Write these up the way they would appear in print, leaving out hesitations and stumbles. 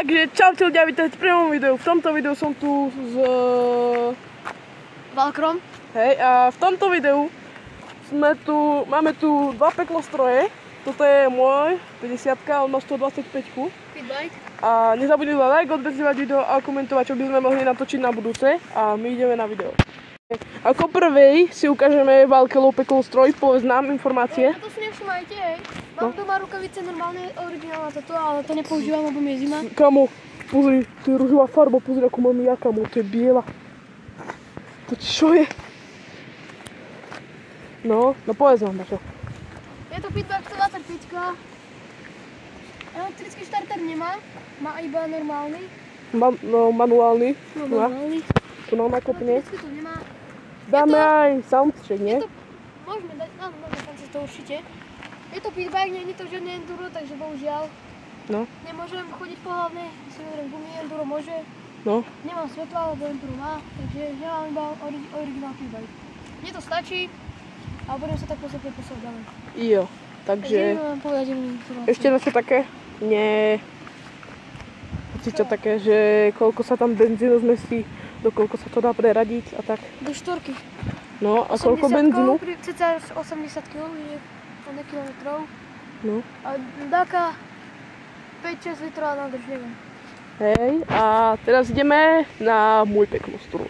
Takže čaute ľudia, vítajte v prvom videu. V tomto videu som tu s Valkrom. Hej, a v tomto videu máme tu dva peklostroje. Toto je môj 50, on má 125. Feedbike. A nezabudnite like, odbezdívať video a komentovať, čo by sme mohli natočiť na budúce. A my ideme na video. Ako prvej si ukážeme Valkelov peklostroj, povedz nám informácie. To si nevšimajte, hej. Mám doma rukavice normálne originálna toto, ale to nepoužívam, lebo mi je zima. Kamo, pozri, to je ružová farba, pozri ako mám ja, kamo, to je biela. To čo je? No povedz nám, Bačo. Je to feedback 125. Elektrický štarter nemá, má iba normálny. Manuálny. No, manuálny. Tu nám nakopne. Elektrický to nemá. Dáme aj soundcheck, nie? Môžeme dať, áno, tam sa to určite. Je to feedback, nie je to žiadne enduro, takže bohužiaľ. No. Nemôžem chodiť po hlavnej, si hovorím gumy, enduro môže. No. Nemám svetla, lebo enduro má, takže nemám iba originál feedback. Mne to stačí a budem sa tak postupne posúvať ďalej. Jo, takže ešte niečo také? Nie. Určite také, že koľko sa tam benzínu zmestí, do koľko sa to dá preradiť a tak. Do 4. No a koľko benzínu? Cca 80 kg je kilometrov. No. A dáka 5-6 litrov a nádrž, neviem. Hej, a teraz ideme na môj peklostroj.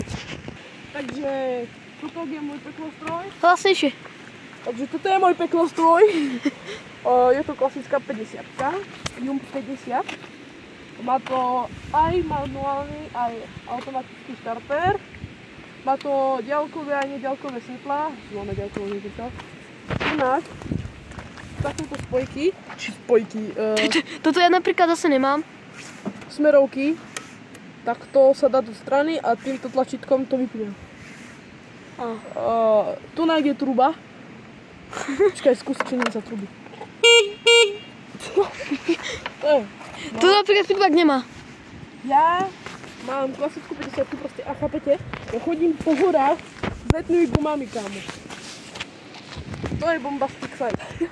Takže toto je môj peklostroj. Hlasnejšie. Takže toto je môj peklostroj. Je to klasická 50, Jump 50. Má to aj manuálny, aj automatický štarter. Má to diaľkové a nediaľkové svetlá. Máme diaľkové svetlá. Ináč, takúto spojky, Toto ja napríklad zase nemám. Smerovky, tak to sa dá do strany a týmto tlačítkom to vypne. Tu nájde truba. Počkaj, skús, či nie za truby. Tu napríklad feedback nemá. Ja mám klasickú 50, proste, a chápete? Ja chodím po horách s letnými gumami, kámo. To je bombastic site. Tu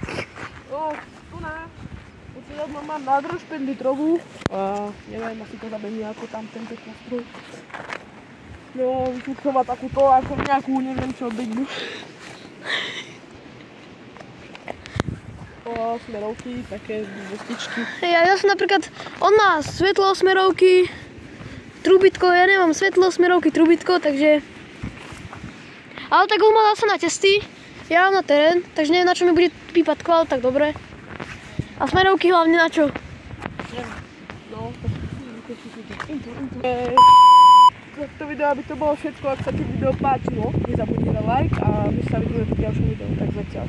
mám nádrž 5 litrovú a neviem, asi to zabehne ako tam ten peklostroj. No, vyfúknem ma takúto, ako nejakú, neviem čo, beďu. Smerovky, také dvostičky. Ja som napríklad, on má svetlo, smerovky, trubitko, ja nemám svetlo, smerovky, trubitko, takže... Ale tak on má zase na testy, ja mám na terén, takže neviem na čo mi bude pípať kvál, tak dobre. A smerovky hlavne na čo? No, to video, aby to bolo všetko, ak sa ti video páčilo, nezabudni na like a my sa vidíme v ďalšom videu, tak zatiaľ.